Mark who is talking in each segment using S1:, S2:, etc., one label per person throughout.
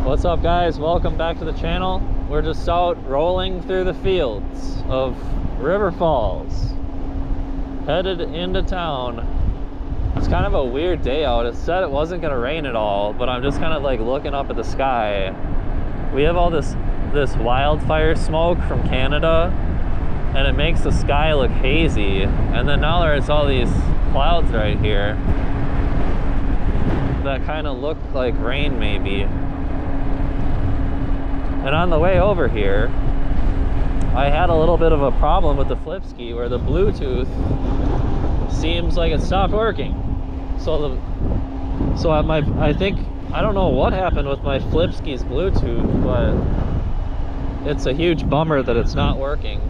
S1: What's up, guys? Welcome back to the channel. We're just out rolling through the fields of River Falls, headed into town. It's kind of a weird day out. It said it wasn't gonna rain at all, but I'm just kind of like looking up at the sky. We have all this wildfire smoke from Canada, and it makes the sky look hazy. And then now there's all these clouds right here that kind of look like rain maybe. And on the way over here, I had a little bit of a problem with the flip ski where the Bluetooth seems like it stopped working. I think, I don't know what happened with my flip ski's Bluetooth, but it's a huge bummer that it's not working.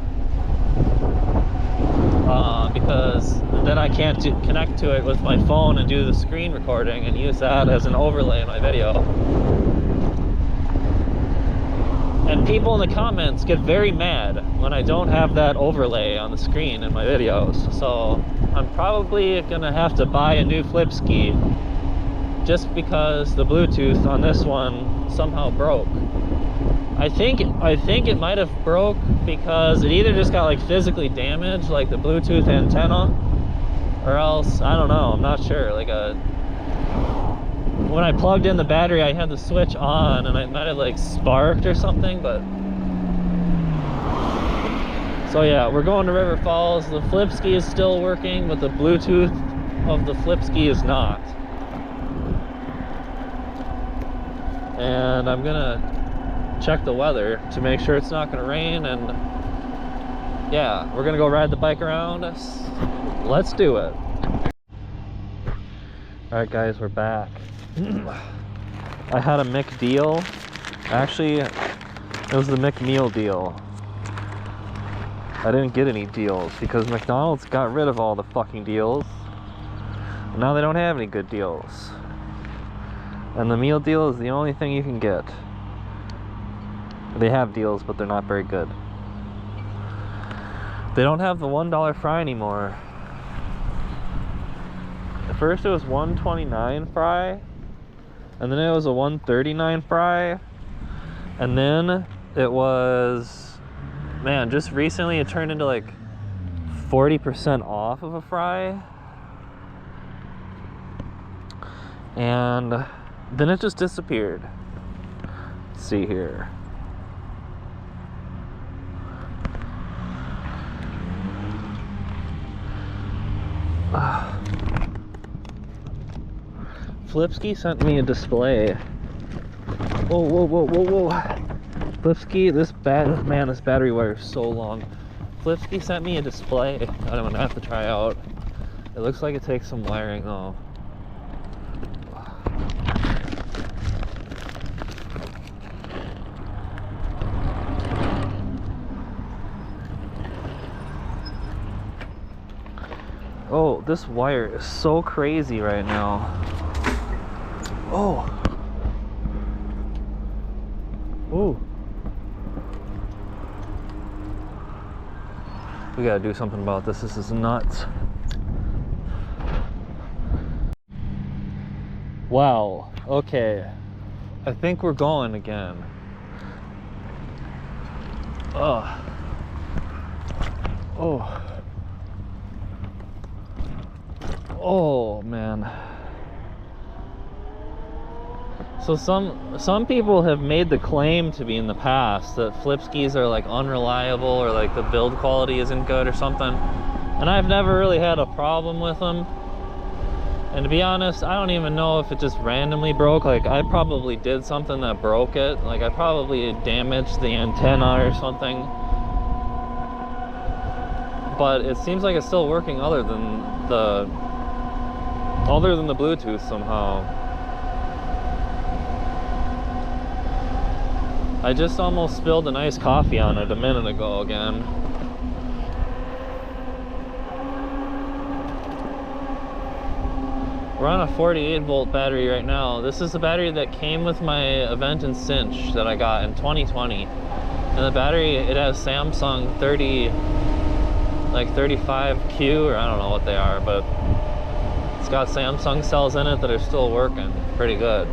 S1: Because then I can't connect to it with my phone and do the screen recording and use that as an overlay in my video. And people in the comments get very mad when I don't have that overlay on the screen in my videos. So I'm probably gonna have to buy a new flip ski just because the Bluetooth on this one somehow broke. I think it might have broke because it either just got like physically damaged, like the Bluetooth antenna, or else, I don't know, I'm not sure. When I plugged in the battery, I had the switch on and it might have like sparked or something, but. So yeah, we're going to River Falls. The flip ski is still working, but the Bluetooth of the flip ski is not. And I'm gonna check the weather to make sure it's not gonna rain, and yeah, we're gonna go ride the bike around. Let's do it. All right, guys, we're back. I had a McDeal. Actually, it was the McMeal deal. I didn't get any deals because McDonald's got rid of all the fucking deals. Now they don't have any good deals. And the meal deal is the only thing you can get. They have deals, but they're not very good. They don't have the $1 fry anymore. At first it was $1.29 fry, and then it was a $1.39 fry, and then it was, man, just recently it turned into like 40% off of a fry, and then it just disappeared. Let's see here. Flipski sent me a display. Whoa. Flipski, this battery wire is so long. Flipski sent me a display that I'm gonna have to try out. It looks like it takes some wiring though. Oh, this wire is so crazy right now. Oh. Ooh. We gotta do something about this. This is nuts. Wow. Okay. I think we're going again. Ugh. Oh. Oh, man. So some people have made the claim to be in the past that flip skis are like unreliable or like the build quality isn't good or something, and I've never really had a problem with them. And to be honest, I don't even know if it just randomly broke. Like, I probably did something that broke it. Like, I probably damaged the antenna or something, but it seems like it's still working other than the Bluetooth somehow. I just almost spilled an iced coffee on it a minute ago again. We're on a 48 volt battery right now. This is the battery that came with my event in Cinch that I got in 2020. And the battery, it has Samsung 35Q, or I don't know what they are, but it's got Samsung cells in it that are still working pretty good.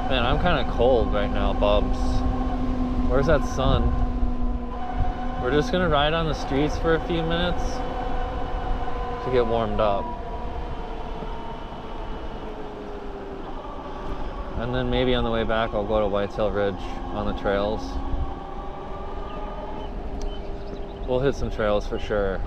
S1: Man, I'm kind of cold right now, Bubs. Where's that sun? We're just gonna ride on the streets for a few minutes to get warmed up. And then maybe on the way back I'll go to Whitetail Ridge on the trails. We'll hit some trails for sure.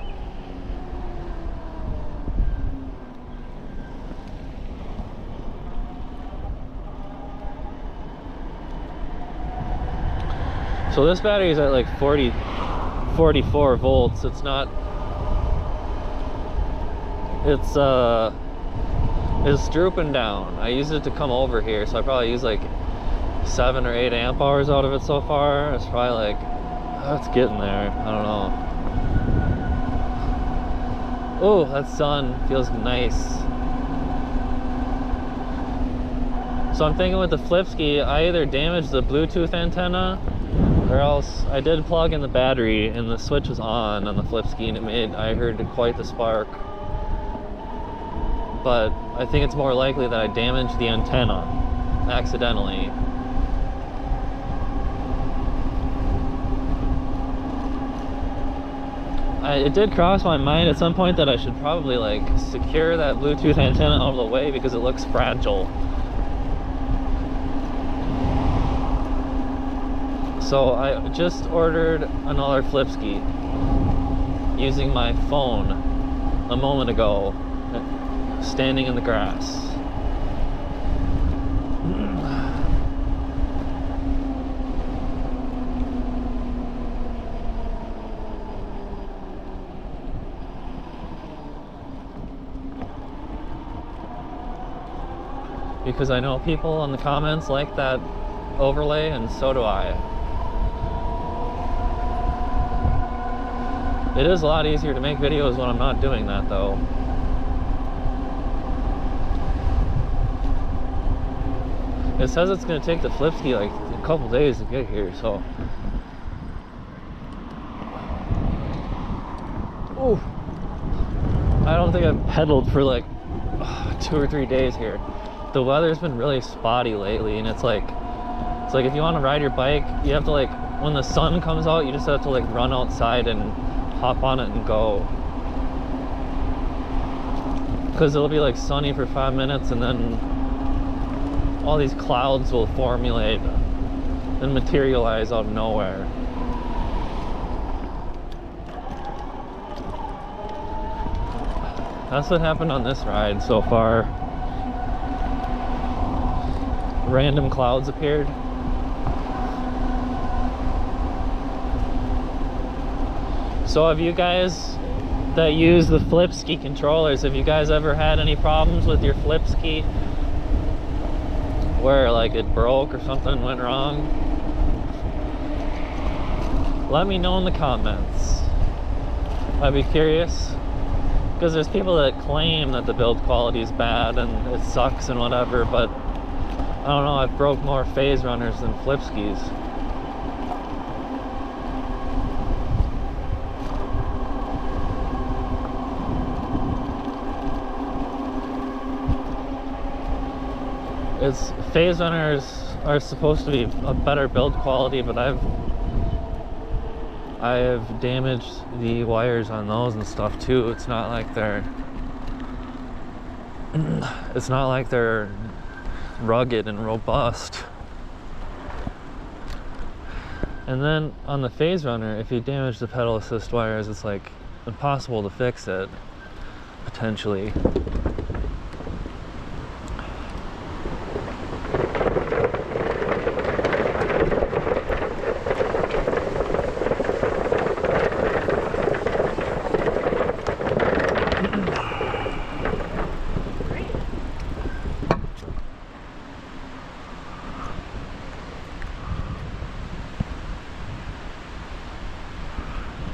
S1: So this battery is at like 44 volts. It's not, it's drooping down. I used it to come over here, so I probably used like 7 or 8 amp hours out of it so far. It's probably like, it's getting there. I don't know. Oh, that sun feels nice. So I'm thinking with the flip ski, I either damaged the Bluetooth antenna, or else I did plug in the battery and the switch was on the flip ski, and I heard quite the spark. But I think it's more likely that I damaged the antenna accidentally. It did cross my mind at some point that I should probably like secure that Bluetooth antenna out of the way because it looks fragile. So I just ordered another flip ski using my phone a moment ago, standing in the grass. Because I know people in the comments like that overlay, and so do I. It is a lot easier to make videos when I'm not doing that, though. It says it's going to take the flip ski like a couple days to get here, so. Ooh. I don't think I've pedaled for like 2 or 3 days here. The weather's been really spotty lately, and it's like if you want to ride your bike, you have to like, when the sun comes out, you just have to like run outside and hop on it and go, because it'll be like sunny for 5 minutes and then all these clouds will formulate and materialize out of nowhere. That's what happened on this ride so far. Random clouds appeared. So have you guys that use the flip ski controllers, have you guys ever had any problems with your flip ski where like it broke or something went wrong? Let me know in the comments. I'd be curious, because there's people that claim that the build quality is bad and it sucks and whatever, but I don't know, I've broke more phase runners than flip skis. Phase runners are supposed to be a better build quality, but I have damaged the wires on those and stuff too. It's not like they're rugged and robust. And then on the phase runner, if you damage the pedal assist wires, it's like impossible to fix it, potentially.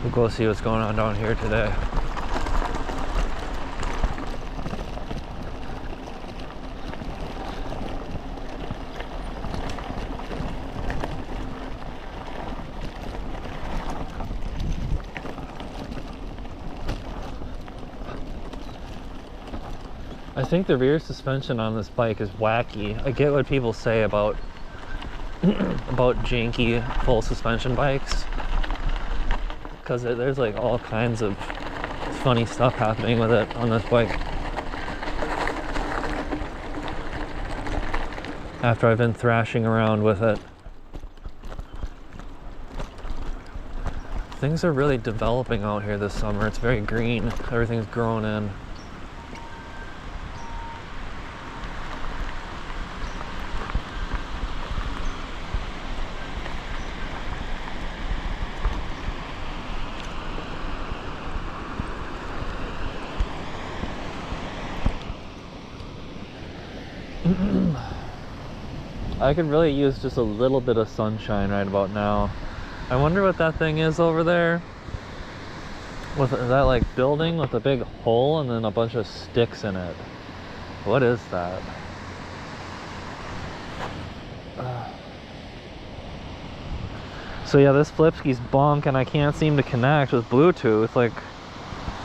S1: We'll go see what's going on down here today. I I think the rear suspension on this bike is wacky. I get what people say about about janky full suspension bikes, because there's like all kinds of funny stuff happening with it on this bike. After I've been thrashing around with it. Things are really developing out here this summer. It's very green. Everything's growing in. I could really use just a little bit of sunshine right about now. I wonder what that thing is over there. Is that like building with a big hole and then a bunch of sticks in it? What is that? So yeah, this Flipski's bunk and I can't seem to connect with Bluetooth. Like,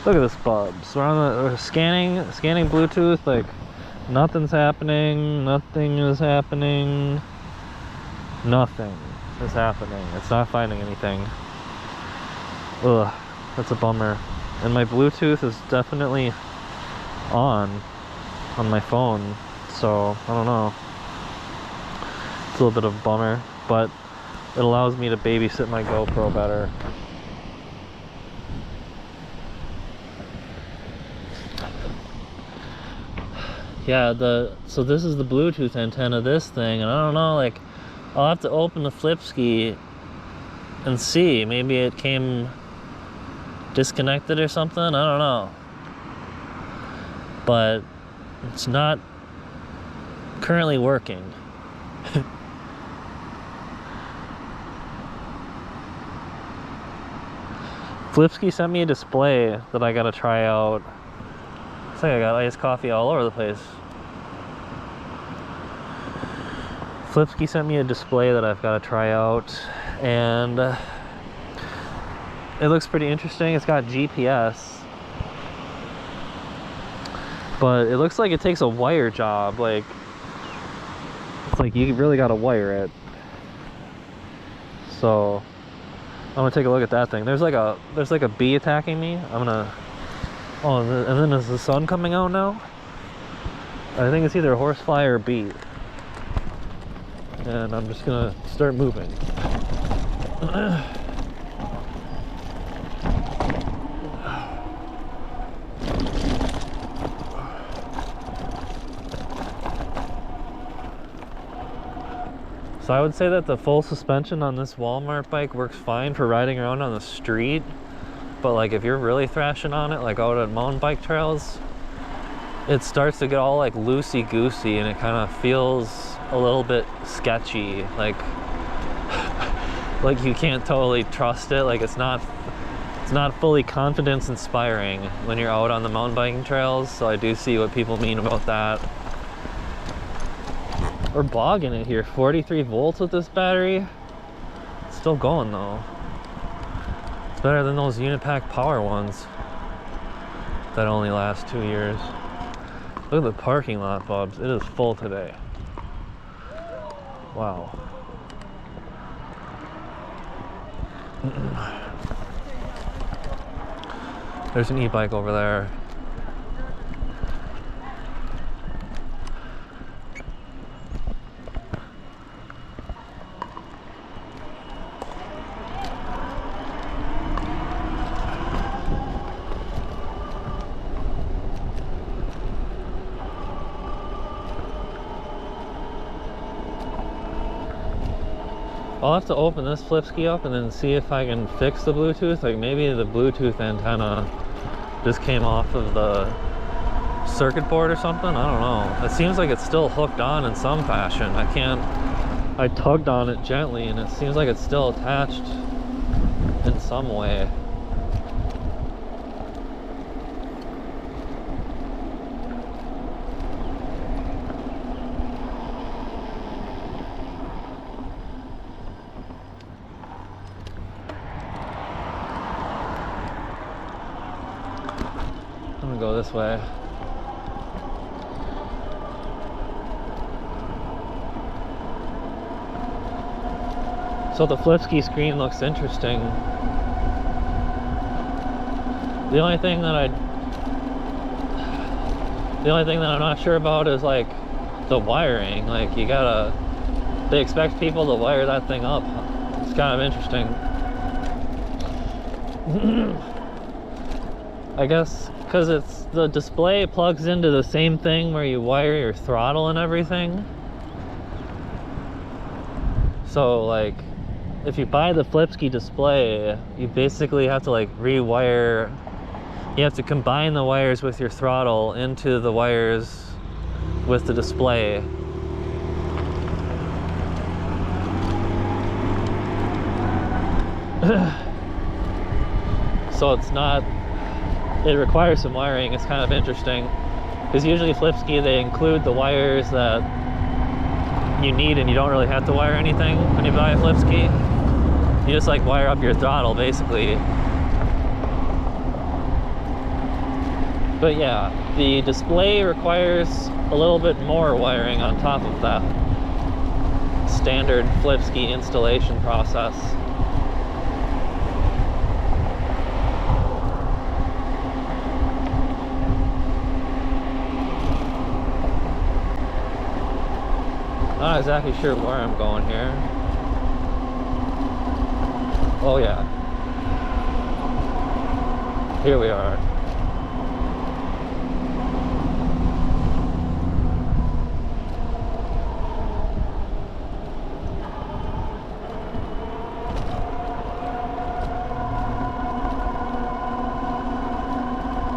S1: look at this bubs. We're scanning Bluetooth, like nothing's happening, nothing is happening, nothing is happening. It's not finding anything. Ugh, that's a bummer. And my Bluetooth is definitely on my phone, so I don't know. It's a little bit of a bummer, but it allows me to babysit my GoPro better. Yeah, so this is the Bluetooth antenna, this thing, and I don't know, like, I'll have to open the Flipski and see. Maybe it came disconnected or something, I don't know. But it's not currently working. Flipski sent me a display that I gotta try out. It's like I got iced coffee all over the place. Flipski sent me a display that I've got to try out, and it looks pretty interesting. It's got GPS, but it looks like it takes a wire job. Like, it's like you really got to wire it. So I'm gonna take a look at that thing. There's like a bee attacking me. Oh, and then is the sun coming out now? I think it's either a horsefly or a bee. And I'm just gonna start moving. So I would say that the full suspension on this Walmart bike works fine for riding around on the street. But like if you're really thrashing on it, like out at mountain bike trails, it starts to get all like loosey-goosey and it kind of feels a little bit sketchy. Like you can't totally trust it. Like it's not fully confidence inspiring when you're out on the mountain biking trails. So I do see what people mean about that. We're bogging it here. 43 volts with this battery. It's still going though. It's better than those Unipack power ones that only last 2 years. Look at the parking lot, Bubs. It is full today. Wow. There's an e-bike over there. I'll have to open this Flipski up and then see if I can fix the Bluetooth. Like maybe the Bluetooth antenna just came off of the circuit board or something. I don't know. It seems like it's still hooked on in some fashion. I tugged on it gently and it seems like it's still attached in some way. Go this way. So the flip-ski screen looks interesting. The only thing that I'm not sure about is like the wiring. Like they expect people to wire that thing up. It's kind of interesting. I guess because the display plugs into the same thing where you wire your throttle and everything. So like if you buy the flip-ski display, you basically have to like rewire. You have to combine the wires with your throttle into the wires with the display. So it requires some wiring. It's kind of interesting because usually flip-ski, they include the wires that you need and you don't really have to wire anything when you buy a flip-ski. You just like wire up your throttle basically. But yeah, the display requires a little bit more wiring on top of that standard flip-ski installation process. Not exactly sure where I'm going here. Oh yeah. Here we are.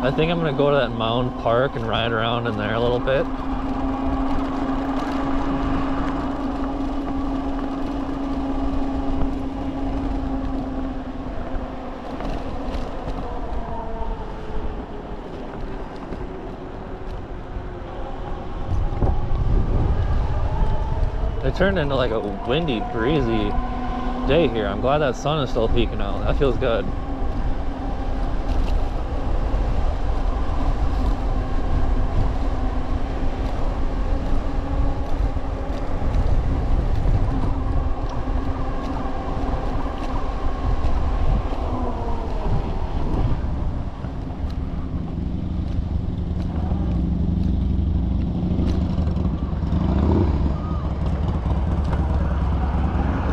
S1: I think I'm gonna go to that Mound Park and ride around in there a little bit. It turned into like a windy, breezy day here. I'm glad that sun is still peeking out. That feels good.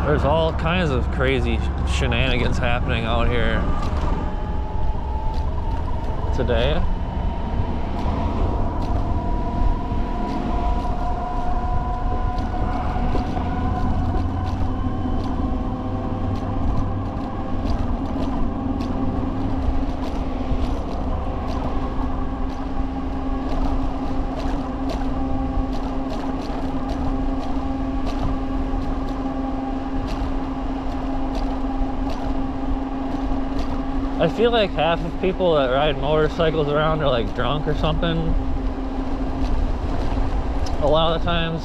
S1: There's all kinds of crazy shenanigans happening out here today. I feel like half of people that ride motorcycles around are like drunk or something. A lot of the times.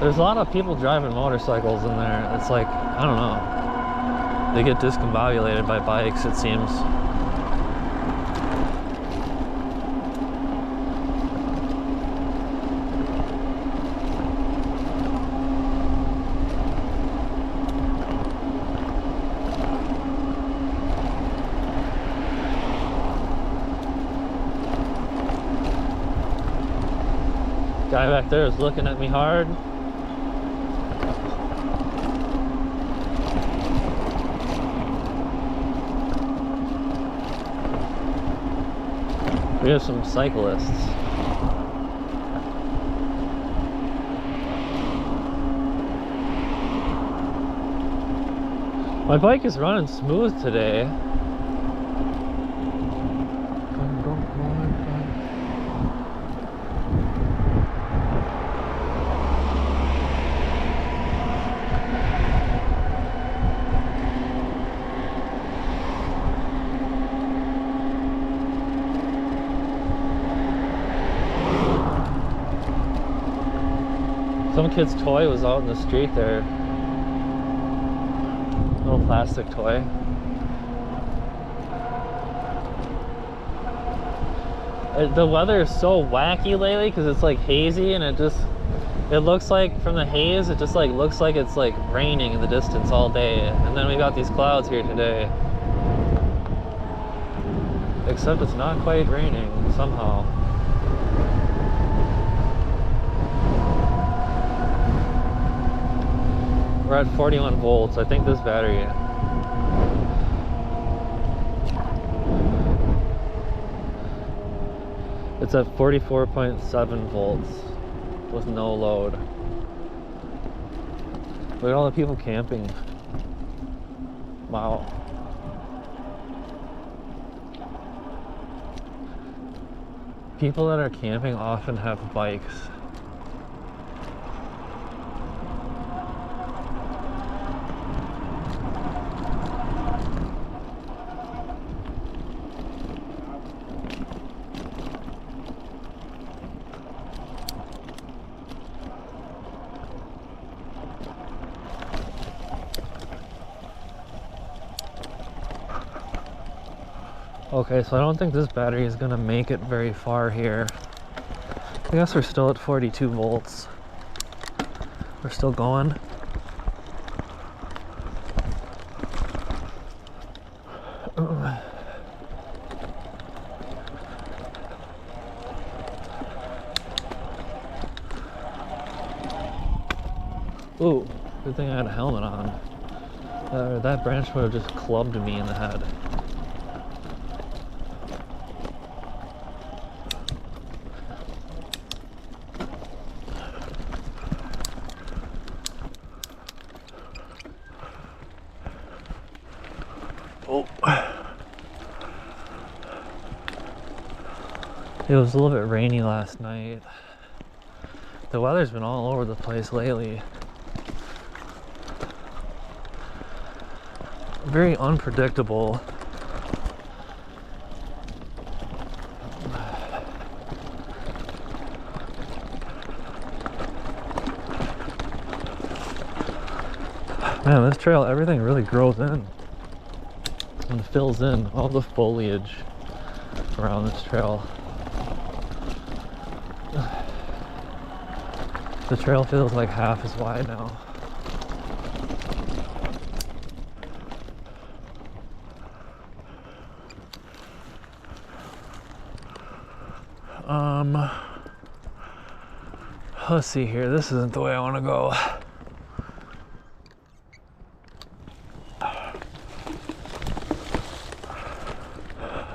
S1: There's a lot of people driving motorcycles in there. It's like, I don't know. They get discombobulated by bikes, it seems. Guy back there is looking at me hard. We have some cyclists. My bike is running smooth today. Some kid's toy was out in the street there. Little plastic toy. The weather is so wacky lately because it's like hazy, and it looks like from the haze, it just like looks like it's like raining in the distance all day. And then we got these clouds here today. Except it's not quite raining somehow. We're at 41 volts. I think this battery. It's at 44.7 volts with no load. Look at all the people camping. Wow. People that are camping often have bikes. Okay, so I don't think this battery is gonna make it very far here. I guess we're still at 42 volts. We're still going. Ooh, good thing I had a helmet on. That branch would have just clubbed me in the head. Oh. It was a little bit rainy last night. The weather's been all over the place lately. Very unpredictable. Man, this trail, everything really grows in and fills in all the foliage around this trail. The trail feels like half as wide now. Let's see here. This isn't the way I want to go.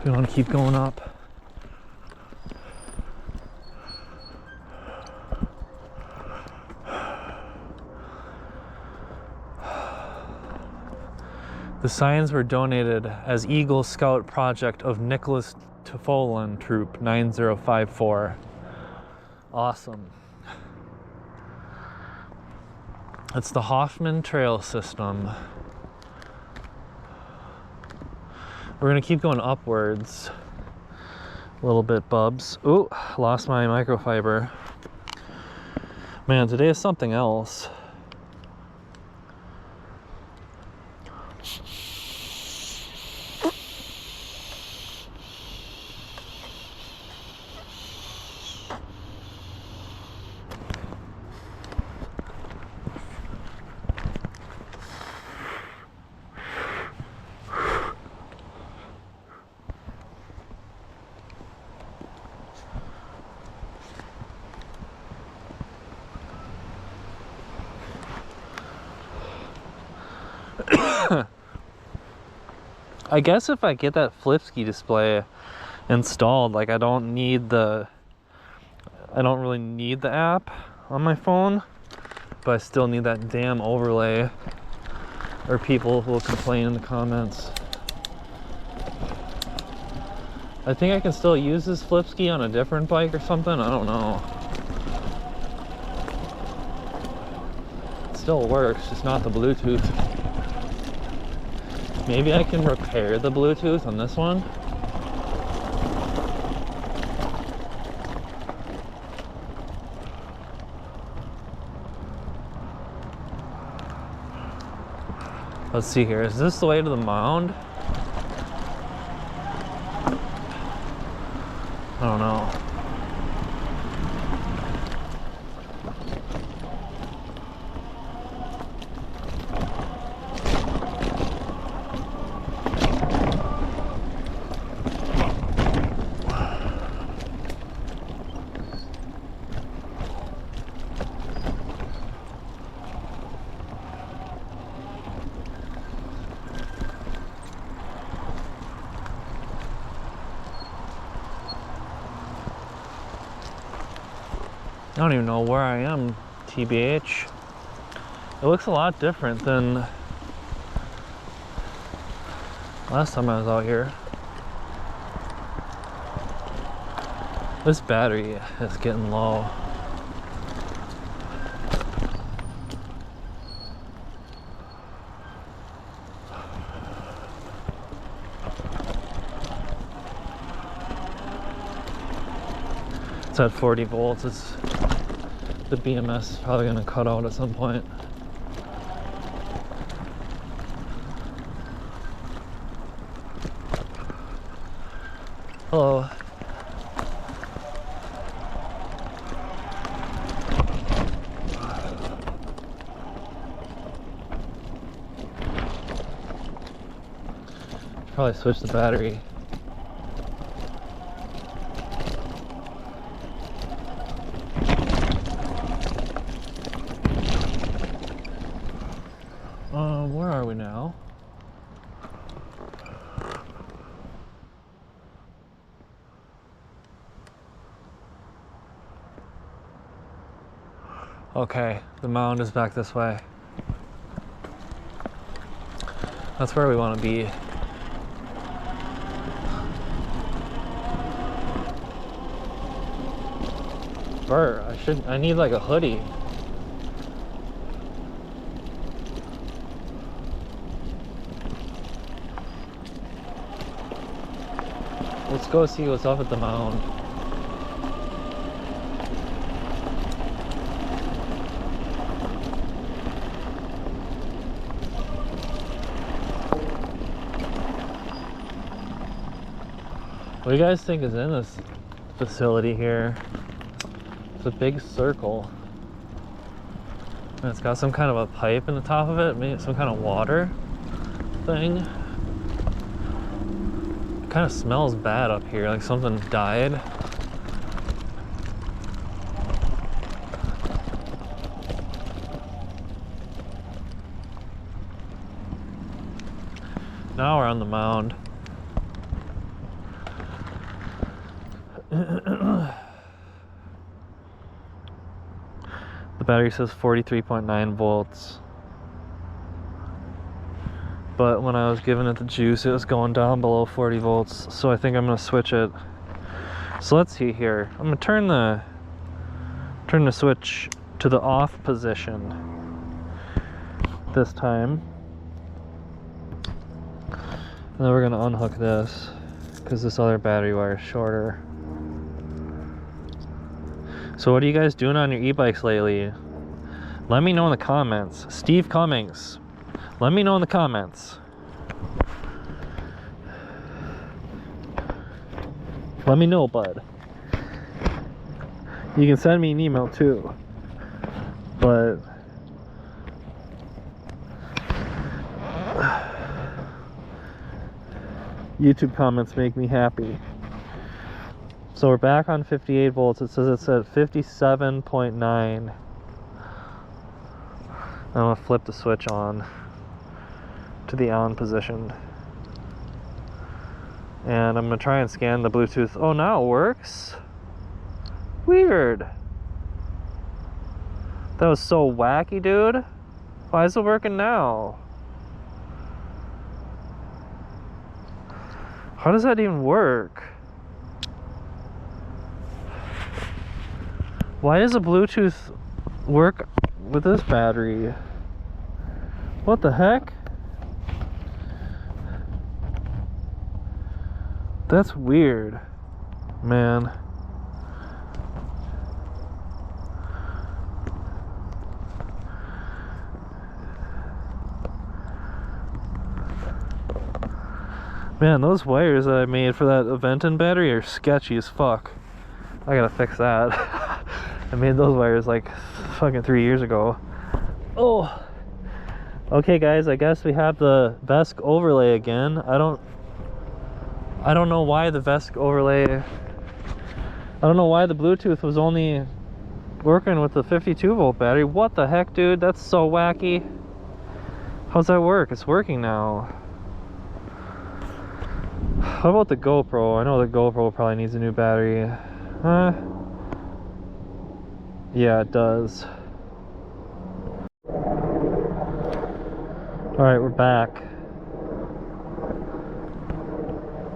S1: We want to keep going up. The signs were donated as Eagle Scout project of Nicholas Tufolin Troop 9054. Awesome. It's the Hoffman Trail System. We're gonna keep going upwards a little bit, bubs. Ooh, lost my microfiber. Man, today is something else. I guess if I get that flip ski display installed, like I don't really need the app on my phone, but I still need that damn overlay, or people will complain in the comments. I think I can still use this flip ski on a different bike or something, I don't know. It still works, just not the Bluetooth. Maybe I can repair the Bluetooth on this one. Let's see here. Is this the way to the mound? I don't know. I don't even know where I am, TBH. It looks a lot different than last time I was out here. This battery is getting low. It's at 40 volts. The BMS is probably going to cut out at some point. Hello. Probably switch the battery. Where are we now? Okay, the mound is back this way. That's where we want to be. Bert, I need like a hoodie. Let's go see what's up at the mound. What do you guys think is in this facility here? It's a big circle. And it's got some kind of a pipe in the top of it, maybe some kind of water thing. It kind of smells bad up here, like something died. Now we're on the mound. The battery says 43.9 volts. But when I was giving it the juice, it was going down below 40 volts. So I think I'm gonna switch it. So let's see here. I'm gonna turn the switch to the off position this time. And then we're gonna unhook this because this other battery wire is shorter. So what are you guys doing on your e-bikes lately? Let me know in the comments. Steve Cummings, let me know in the comments. Let me know, bud. You can send me an email too. But YouTube comments make me happy. So we're back on 58 volts. It says it's at 57.9. I'm gonna flip the switch on to the on position. And I'm gonna try and scan the Bluetooth. Oh, now it works? Weird. That was so wacky, dude. Why is it working now? How does that even work? Why does a Bluetooth work with this battery? What the heck? That's weird, man. Man, those wires that I made for that Aventon battery are sketchy as fuck. I gotta fix that. I made those wires like fucking 3 years ago. Oh. Okay guys, I guess we have the VESC overlay again. I don't know why the VESC overlay, I don't know why the Bluetooth was only working with the 52 volt battery. What the heck, dude? That's so wacky. How's that work? It's working now. How about the GoPro? I know the GoPro probably needs a new battery. Yeah, it does. Alright, we're back.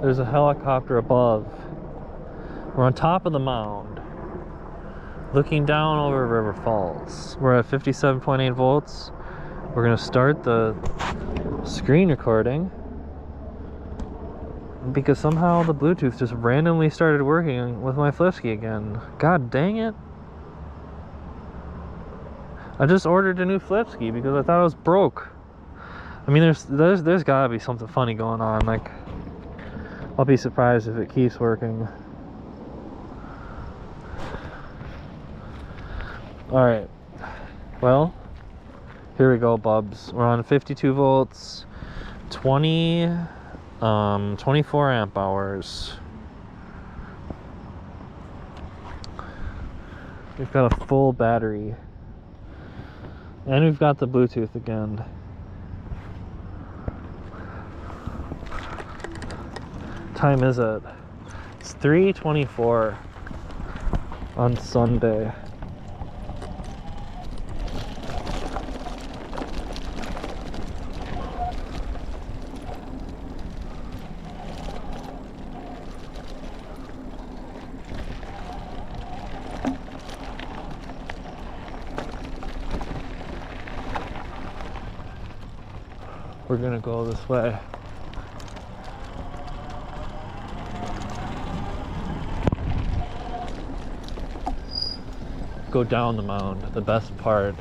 S1: There's a helicopter above. We're on top of the mound, looking down over River Falls. We're at 57.8 volts. We're gonna start the screen recording because somehow the Bluetooth just randomly started working with my Flipski again. God dang it. I just ordered a new Flipski because I thought it was broke. I mean, there's gotta be something funny going on. Like, I'll be surprised if it keeps working. Alright, well, here we go, bubs. We're on 52 volts, 24 amp hours. We've got a full battery. And we've got the Bluetooth again. Time is it? It's 3:24 on Sunday. We're gonna go this way. Go down the mound, the best part.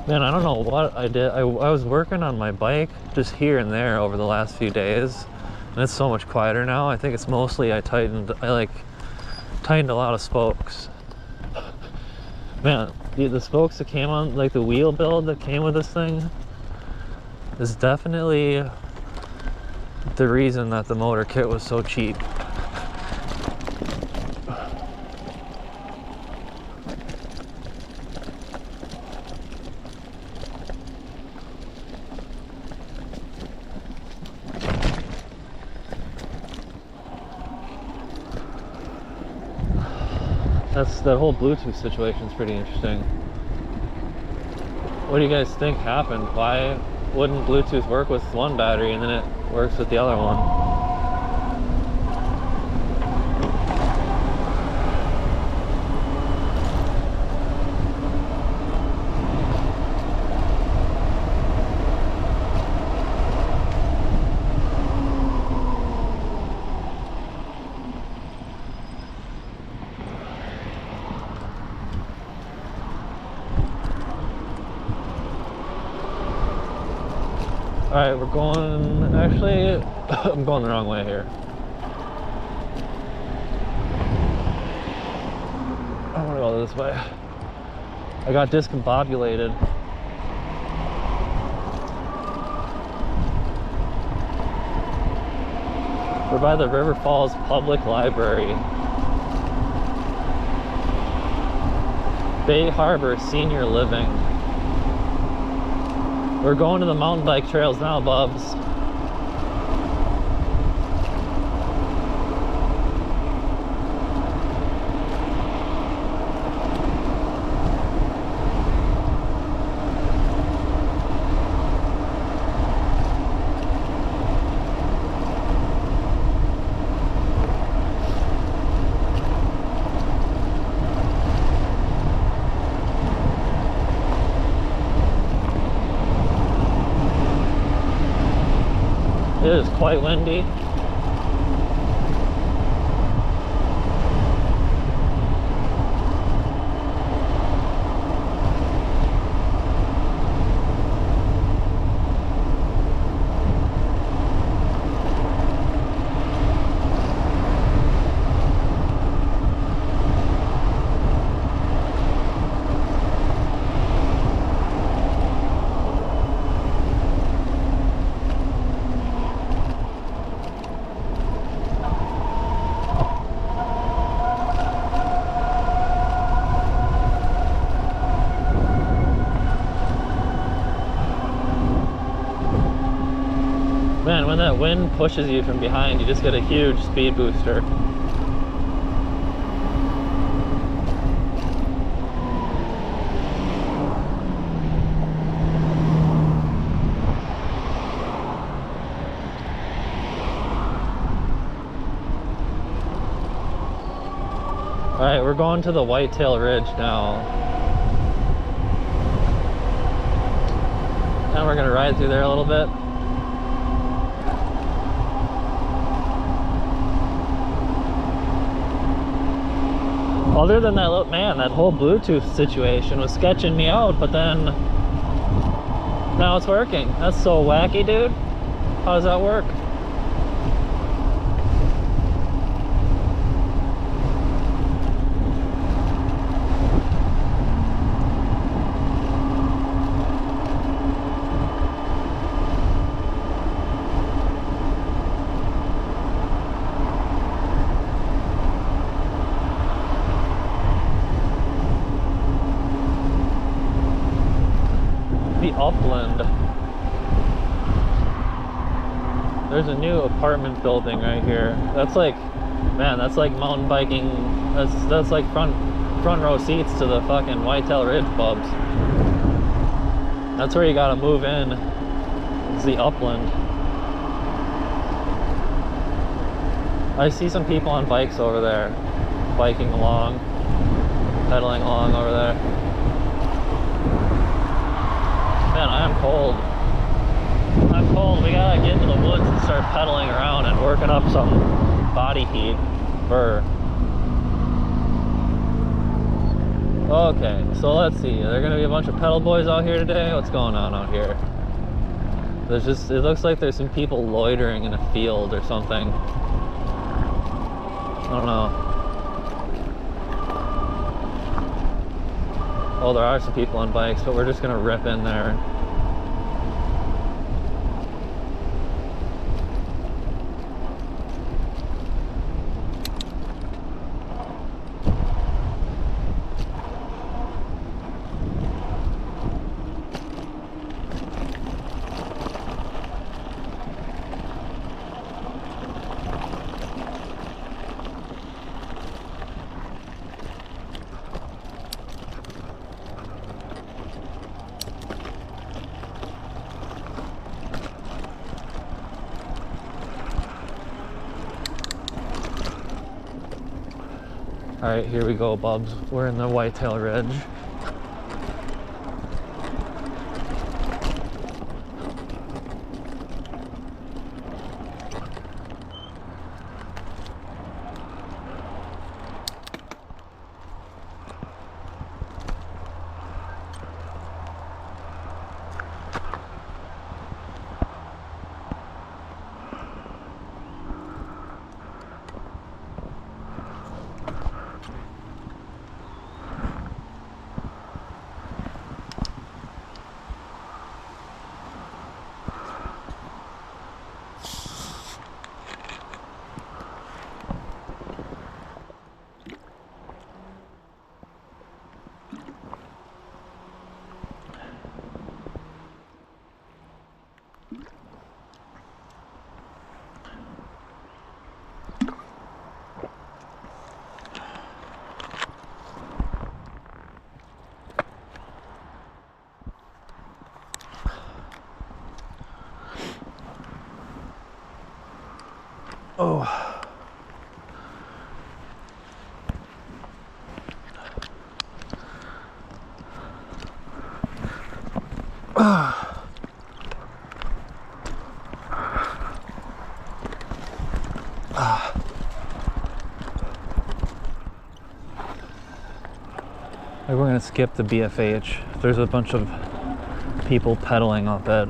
S1: Man, I don't know what I did. I was working on my bike just here and there over the last few days, and it's so much quieter now. I think it's mostly I tightened a lot of spokes. Man, the spokes that came on, like the wheel build that came with this thing, is definitely the reason that the motor kit was so cheap. That whole Bluetooth situation is pretty interesting. What do you guys think happened? Why wouldn't Bluetooth work with one battery and then it works with the other one? Alright, we're going, actually, I'm going the wrong way here. I want to go this way. I got discombobulated. We're by the River Falls Public Library. Bay Harbor Senior Living. We're going to the mountain bike trails now, bubs. is quite windy. Man, when that wind pushes you from behind, you just get a huge speed booster. Alright, we're going to the Whitetail Ridge now. And we're gonna ride through there a little bit. Other than that, look, man, that whole Bluetooth situation was sketching me out, but then now it's working. That's so wacky, dude. How does that work? Upland. There's a new apartment building right here. That's like, man, that's like mountain biking. That's like front row seats to the fucking Whitetail Ridge pubs. That's where you gotta move in. It's the Upland. I see some people on bikes over there, biking along, pedaling along over there. Man, I am cold. I'm cold. We gotta get into the woods and start pedaling around and working up some body heat. Burr. Okay, so let's see. Are there gonna be a bunch of pedal boys out here today? What's going on out here? There's just, it looks like there's some people loitering in a field or something. I don't know. Oh, there are some people on bikes, but we're just gonna rip in there. All right, here we go, bubs. We're in the Whitetail Ridge. Like we're gonna skip the BFH. There's a bunch of people pedaling up it.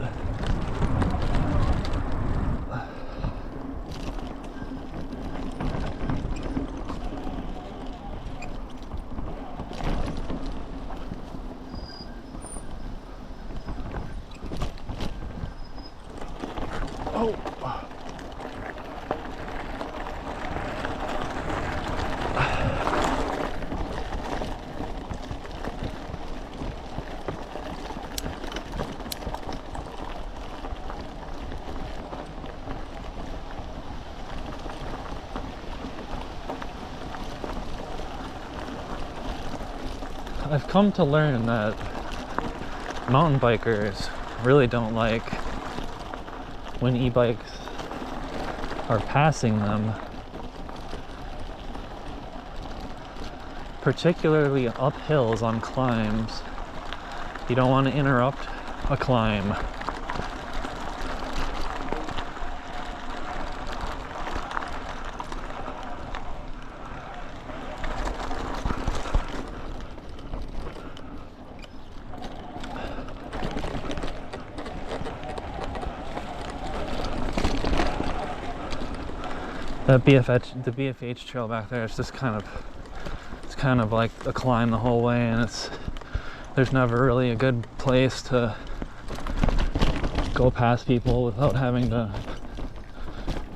S1: Oh. I've come to learn that mountain bikers really don't like when e-bikes are passing them, particularly up hills on climbs. You don't want to interrupt a climb. That the BFH trail back there, it's just kind of like a climb the whole way, and there's never really a good place to go past people without having to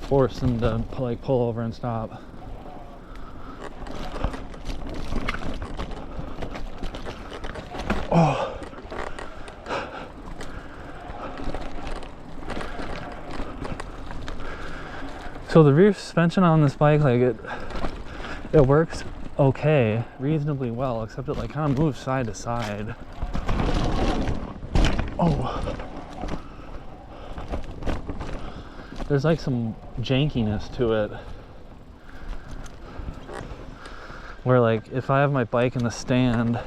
S1: force them to like pull over and stop. Oh. So the rear suspension on this bike, like it works okay, reasonably well, except it like kind of moves side to side. Oh. There's like some jankiness to it. Where like if I have my bike in the stand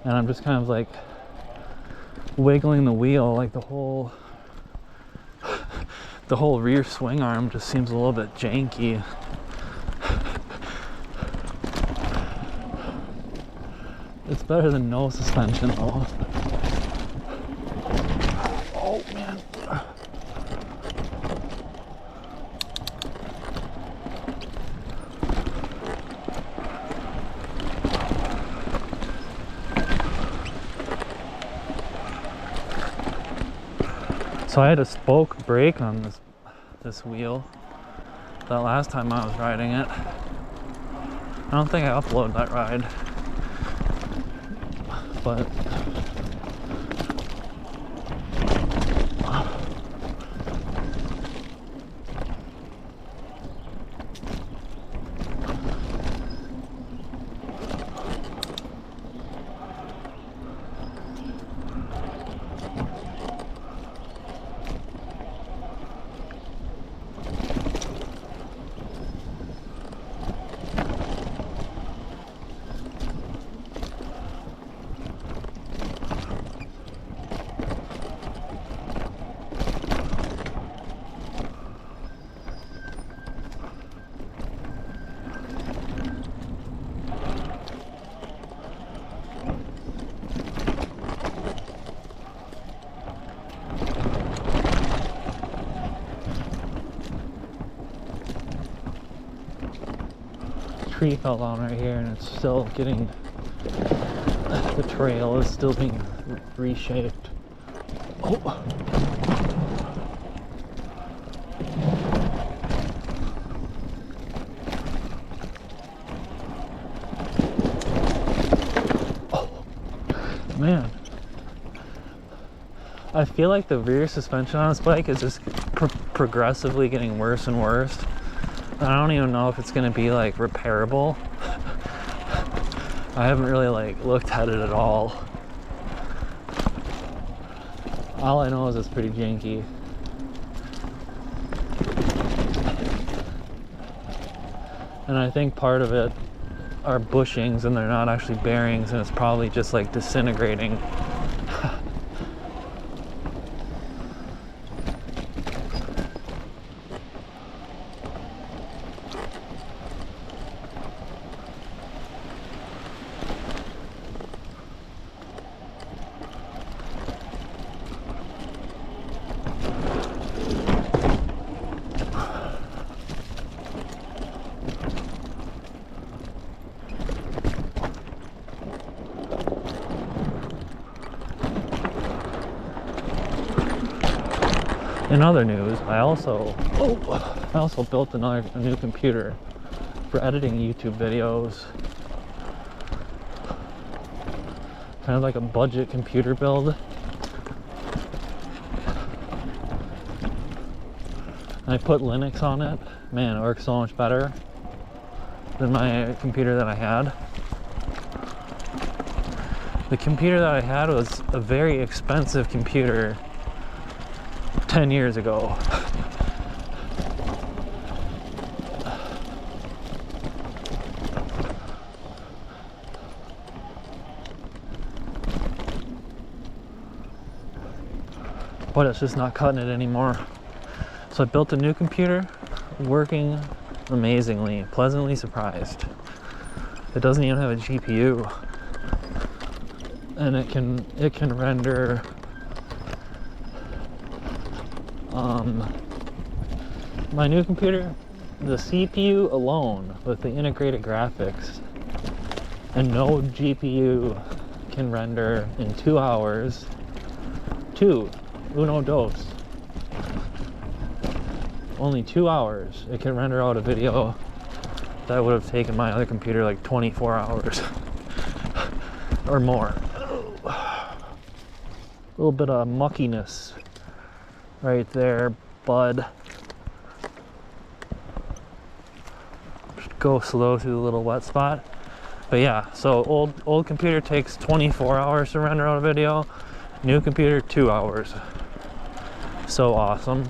S1: and I'm just kind of like wiggling the wheel, like the whole rear swing arm just seems a little bit janky. It's better than no suspension though. Oh man. So I had a spoke brake on this wheel that last time I was riding it. I don't think I uploaded that ride, but tree fell down right here, and it's still getting, the trail is still being reshaped. Oh. Oh. Man, I feel like the rear suspension on this bike is just progressively getting worse and worse. I don't even know if it's gonna be like repairable. I haven't really like looked at it at all. All I know is it's pretty janky. And I think part of it are bushings and they're not actually bearings, and it's probably just like disintegrating. In other news, I also built a new computer for editing YouTube videos. Kind of like a budget computer build. I put Linux on it. Man, it works so much better than my computer that I had. The computer that I had was a very expensive computer 10 years ago. But it's just not cutting it anymore. So I built a new computer, working amazingly, pleasantly surprised. It doesn't even have a GPU. And it can render my new computer, the CPU alone with the integrated graphics and no GPU can render in 2 hours. Uno dos. Only 2 hours it can render out a video that would have taken my other computer like 24 hours or more. A little bit of muckiness right there, bud. Just go slow through the little wet spot. But yeah, so old computer takes 24 hours to render out a video. New computer, 2 hours. So awesome.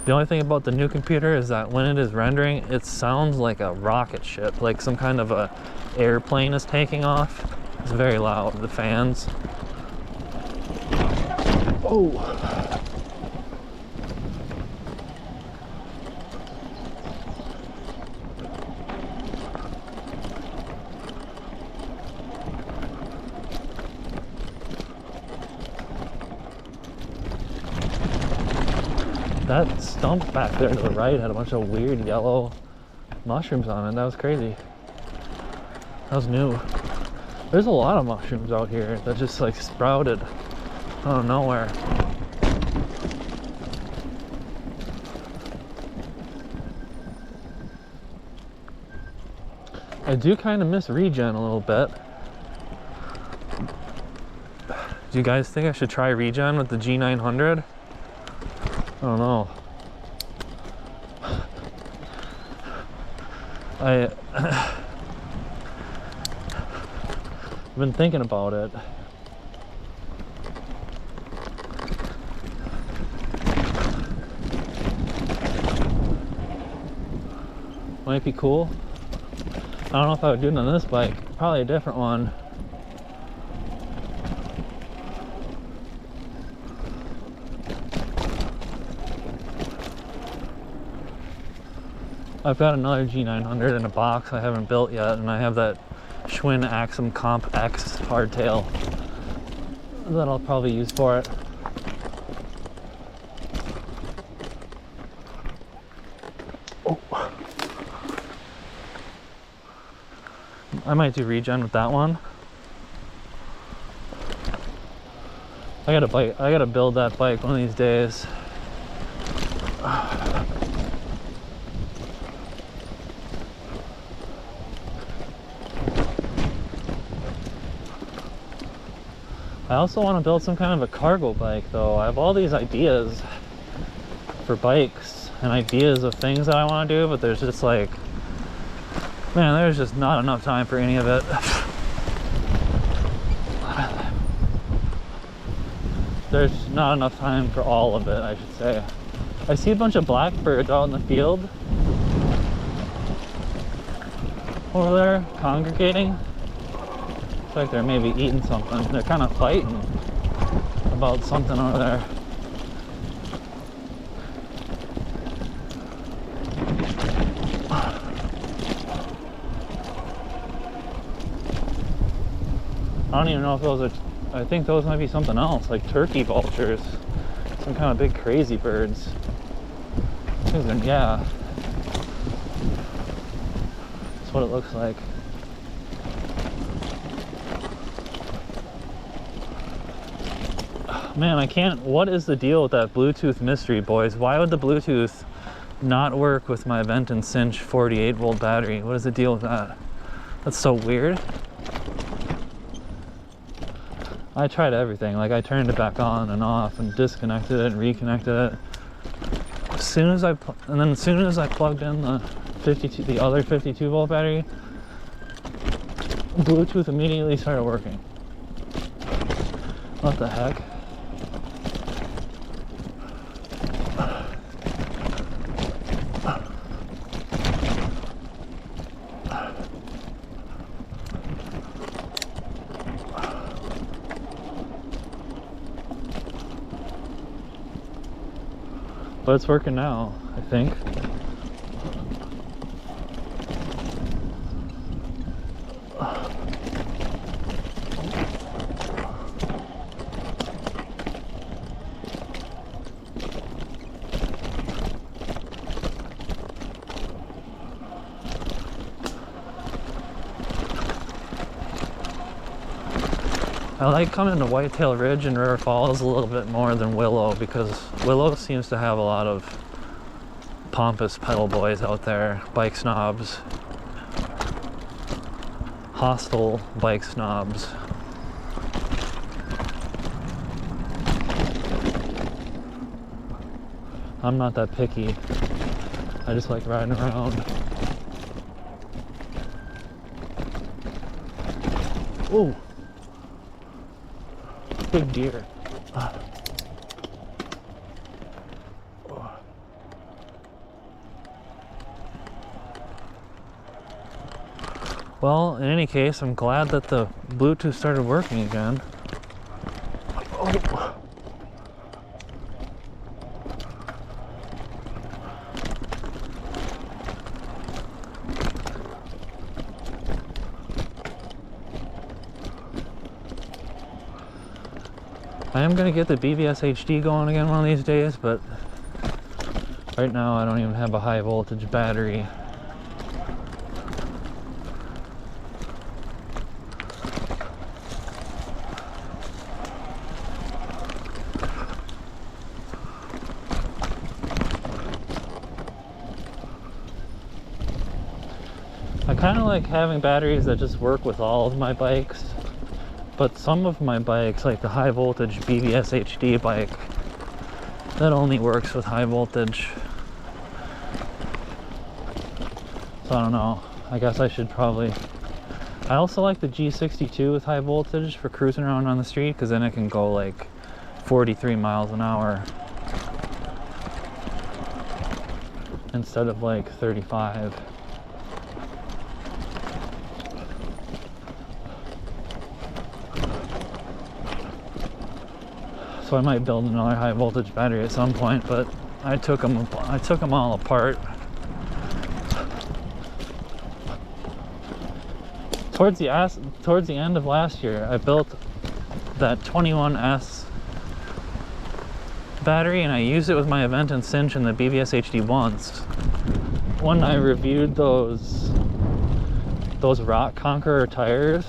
S1: The only thing about the new computer is that when it is rendering, it sounds like a rocket ship, like some kind of a airplane is taking off. It's very loud, the fans. Oh. That stump back there to the right had a bunch of weird yellow mushrooms on it. That was crazy. That was new. There's a lot of mushrooms out here that just like sprouted out of nowhere. I do kind of miss regen a little bit. Do you guys think I should try regen with the G900? I don't know. I've been thinking about it. Might be cool. I don't know if I would do it on this bike. Probably a different one. I've got another G900 in a box I haven't built yet, and I have that Schwinn Axum Comp X hardtail that I'll probably use for it. Oh. I might do regen with that one. I gotta build that bike one of these days. I also want to build some kind of a cargo bike though. I have all these ideas for bikes and ideas of things that I want to do, but there's just like, man, there's just not enough time for any of it. There's not enough time for all of it, I should say. I see a bunch of blackbirds out in the field over there congregating. Looks like they're maybe eating something. They're kind of fighting about something over there. I don't even know if those are, I think those might be something else, like turkey vultures. Some kind of big crazy birds. Yeah. That's what it looks like. Man, I can't, what is the deal with that Bluetooth mystery, boys? Why would the Bluetooth not work with my Vent and Cinch 48 volt battery? What is the deal with that? That's so weird. I tried everything. Like, I turned it back on and off and disconnected it and reconnected it. As soon as I plugged in the other 52 volt battery, Bluetooth immediately started working. What the heck? But it's working now, I think. I like coming to Whitetail Ridge and River Falls a little bit more than Willow, because Willow seems to have a lot of pompous pedal boys out there, bike snobs, hostile bike snobs. I'm not that picky. I just like riding around. Ooh. Big deer. Well, in any case, I'm glad that the Bluetooth started working again. Oh. I am going to get the BBS HD going again one of these days, but right now I don't even have a high voltage battery. I kind of like having batteries that just work with all of my bikes. But some of my bikes, like the high voltage BBS HD bike, that only works with high voltage. So I don't know. I guess I should probably... I also like the G62 with high voltage for cruising around on the street, because then it can go like 43 miles an hour instead of like 35. So I might build another high voltage battery at some point, but I took them all apart. Towards the end of last year, I built that 21S battery, and I used it with my Event and Cinch and the BBS HD once. When I reviewed those Rock Conqueror tires.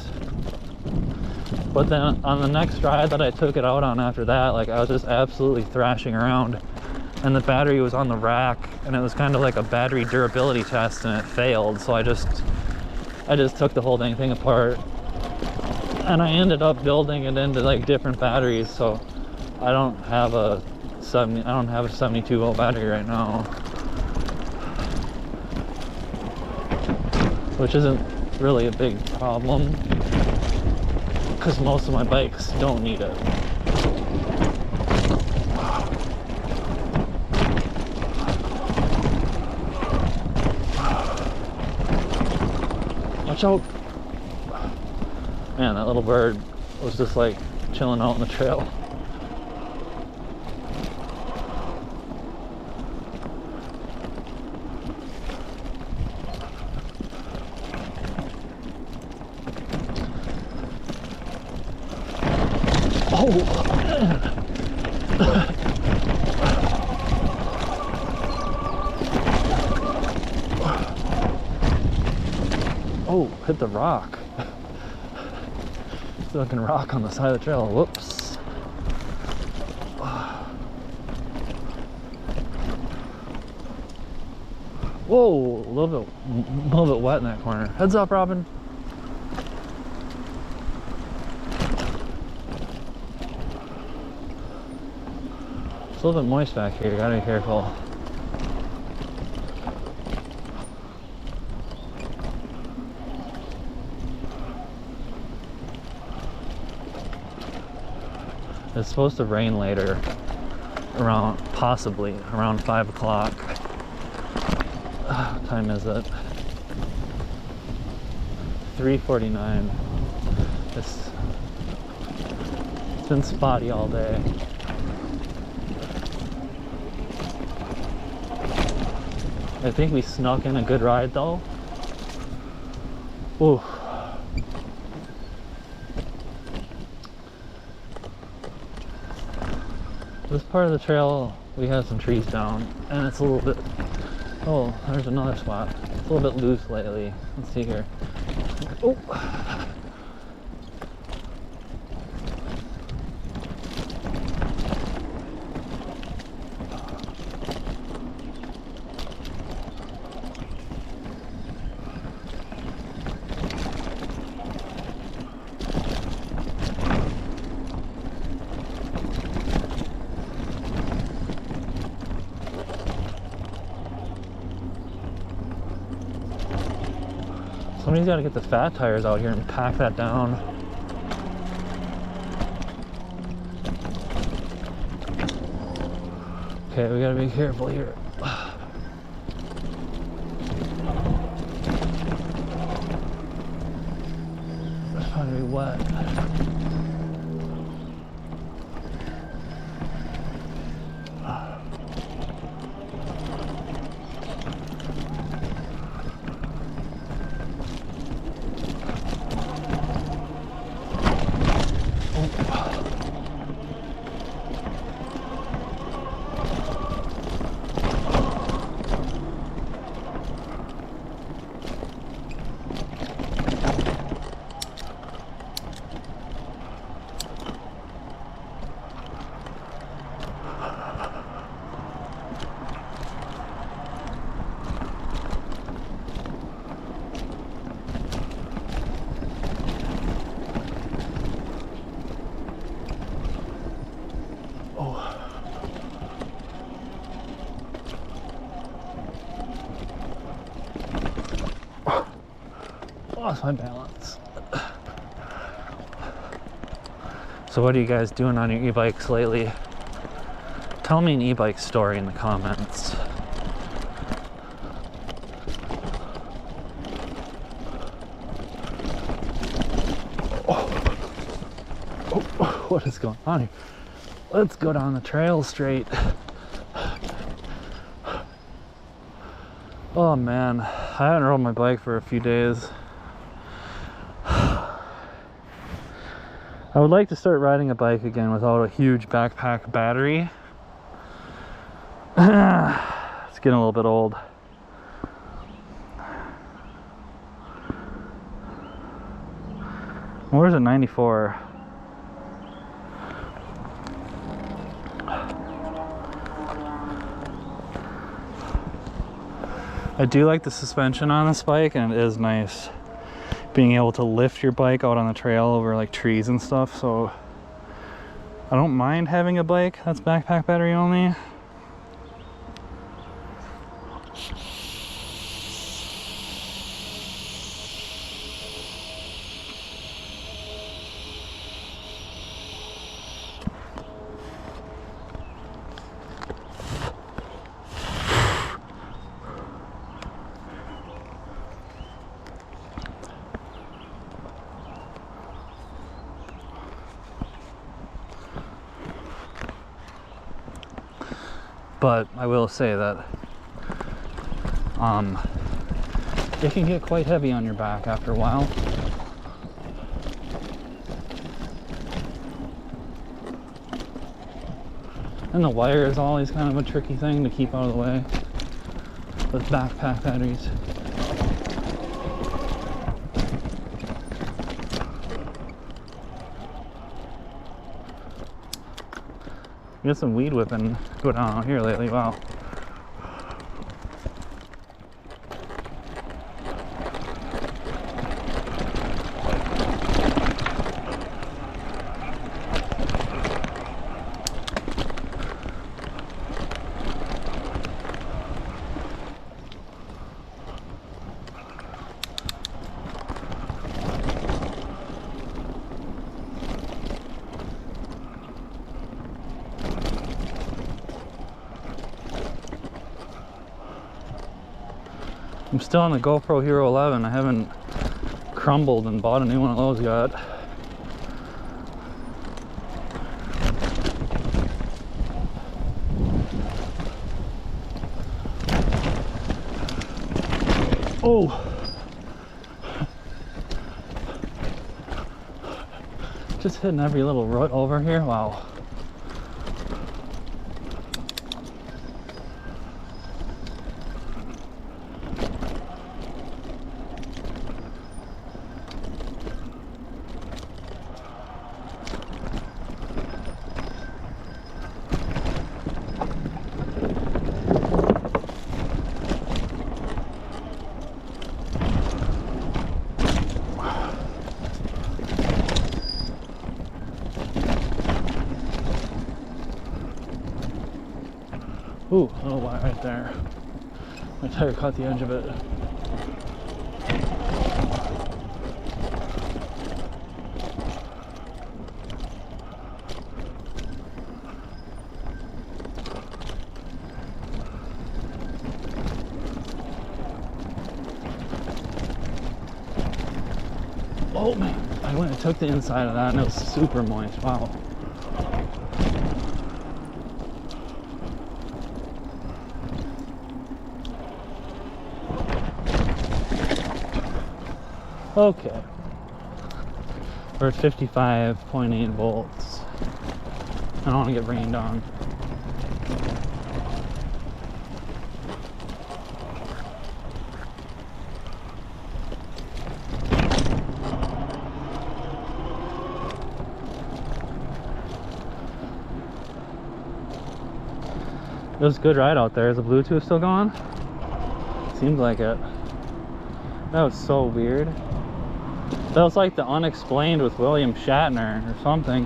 S1: But then on the next ride that I took it out on after that, like, I was just absolutely thrashing around, and the battery was on the rack, and it was kind of like a battery durability test, and it failed. So I just took the whole dang thing apart, and I ended up building it into like different batteries. So I don't have a 72 volt battery right now, which isn't really a big problem, because most of my bikes don't need it. Watch out! Man, that little bird was just like chilling out on the trail. Oh, hit the rock. Fucking rock on the side of the trail. Whoops. Whoa, a little bit wet in that corner. Heads up, Robin. It's a little bit moist back here. You gotta be careful. It's supposed to rain later, possibly around 5 o'clock. What time is it? 3:49. It's been spotty all day. I think we snuck in a good ride though. Ooh. This part of the trail, we have some trees down, and it's a little bit, oh, there's another spot. It's a little bit loose lately. Let's see here. Oh. Somebody's got to get the fat tires out here and pack that down. Okay, we got to be careful here. It's probably gonna be wet. Lost my balance. So what are you guys doing on your e-bikes lately? Tell me an e-bike story in the comments. Oh, what is going on here? Let's go down the trail straight. Oh man, I haven't rode my bike for a few days. I would like to start riding a bike again without a huge backpack battery. It's getting a little bit old. Where's it? 94? I do like the suspension on this bike, and it is nice being able to lift your bike out on the trail over like trees and stuff. So I don't mind having a bike that's backpack battery only. But I will say that it can get quite heavy on your back after a while. And the wire is always kind of a tricky thing to keep out of the way with backpack batteries. We got some weed whipping going on out here lately. Wow.
S2: I'm still on the GoPro Hero 11. I haven't crumbled and bought a new one of those yet. Oh! Just hitting every little rut over here. Wow. Ooh, a little white right there. My tire caught the edge of it. Oh man, I went and took the inside of that and it was super moist. Wow. Okay, we're at 55.8 volts. I don't want to get rained on. It was a good ride out there. Is the Bluetooth still going? Seems like it. That was so weird. That was like the Unexplained with William Shatner or something.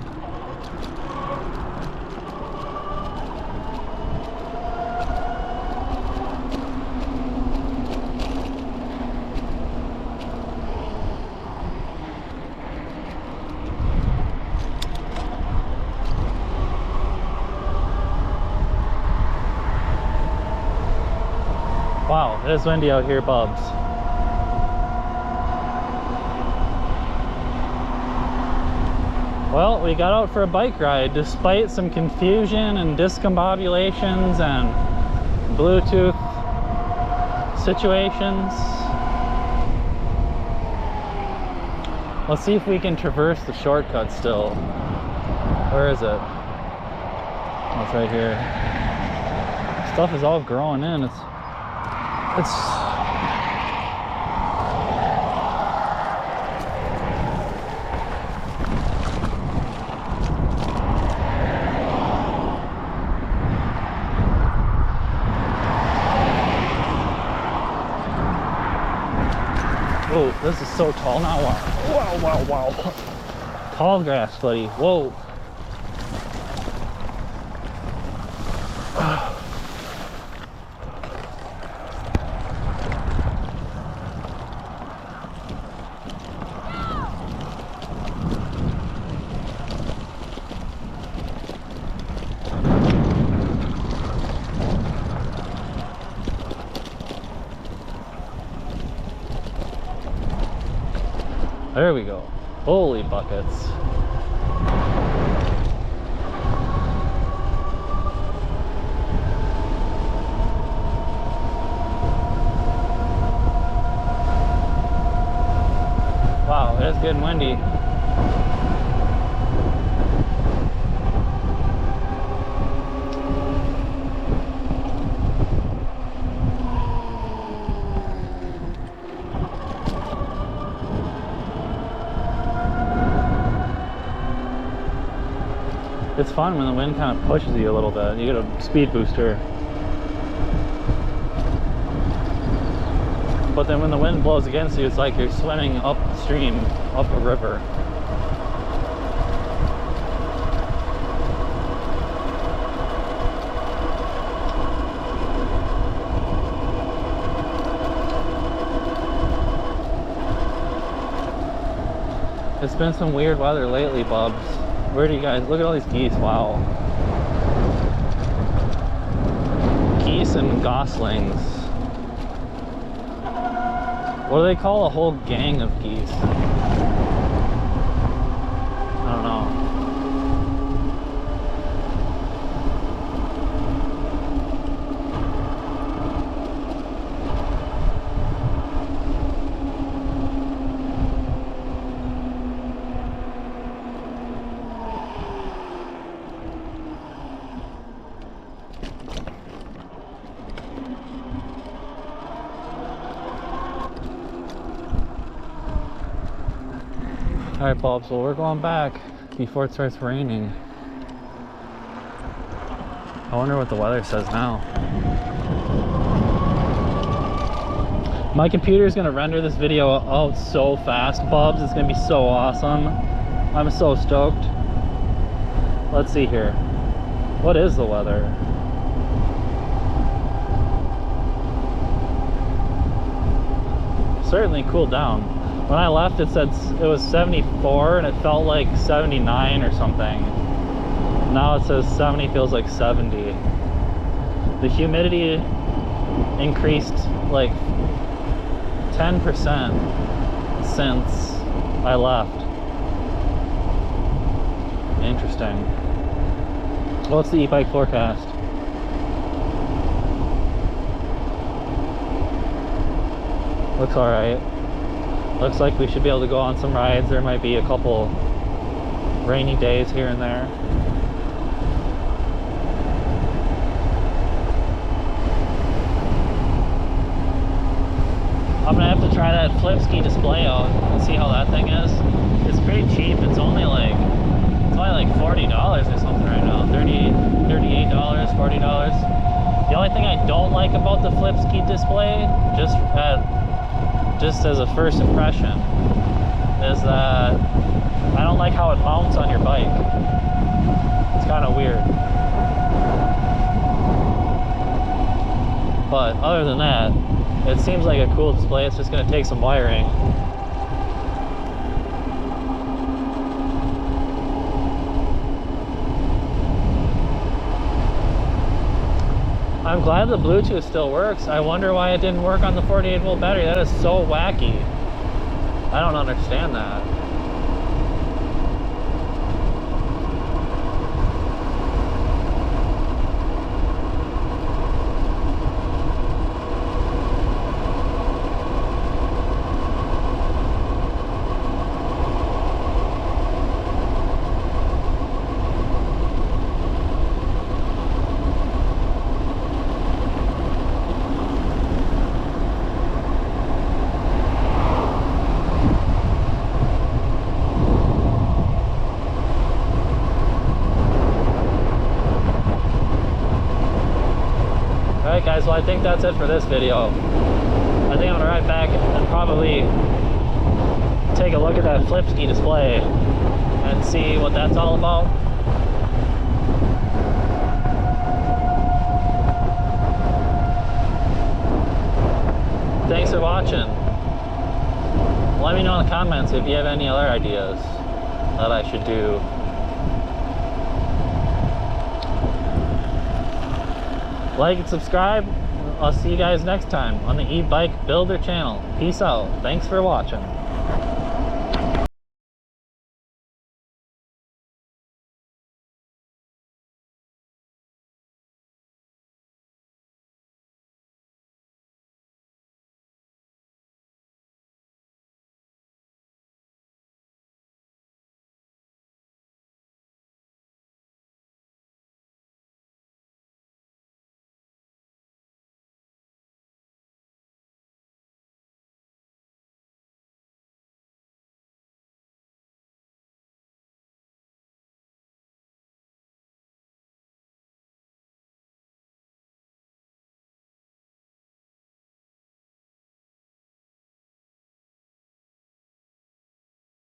S2: Wow, it is windy out here, bubs. Well, we got out for a bike ride despite some confusion and discombobulations and Bluetooth situations. Let's see if we can traverse the shortcut still. Where is it? Oh, it's right here. Stuff is all growing in. It's whoa, this is so tall now. Wow, wow, wow. Tall grass, buddy. Whoa. There we go. Holy buckets. Wow, it is getting windy. It's fun when the wind kind of pushes you a little bit. You get a speed booster. But then when the wind blows against you, it's like you're swimming upstream, up a river. It's been some weird weather lately, bubs. Where do you guys look at all these geese? Wow. Geese and goslings. What do they call a whole gang of geese? I don't know. Alright, Bob, so we're going back before it starts raining. I wonder what the weather says now. My computer is going to render this video out so fast, Bubs. It's going to be so awesome. I'm so stoked. Let's see here. What is the weather? Certainly cooled down. When I left, it said it was 74 and it felt like 79 or something. Now it says 70, feels like 70. The humidity increased like 10% since I left. Interesting. What's the e-bike forecast? Looks alright. Looks like we should be able to go on some rides. There might be a couple rainy days here and there. I'm gonna have to try that flip ski display out and see how that thing is. It's pretty cheap. It's only like $40 or something right now. $38, $40. The only thing I don't like about the flip ski display, just as a first impression, is that I don't like how it mounts on your bike. It's kind of weird. But other than that, it seems like a cool display. It's just going to take some wiring. I'm glad the Bluetooth still works. I wonder why it didn't work on the 48-volt battery. That is so wacky. I don't understand that. Alright guys, well I think that's it for this video. I think I'm gonna ride back and probably take a look at that flip ski display and see what that's all about. Thanks for watching. Let me know in the comments if you have any other ideas that I should do. Like and subscribe. I'll see you guys next time on the e-bike builder channel. Peace out. Thanks for watching.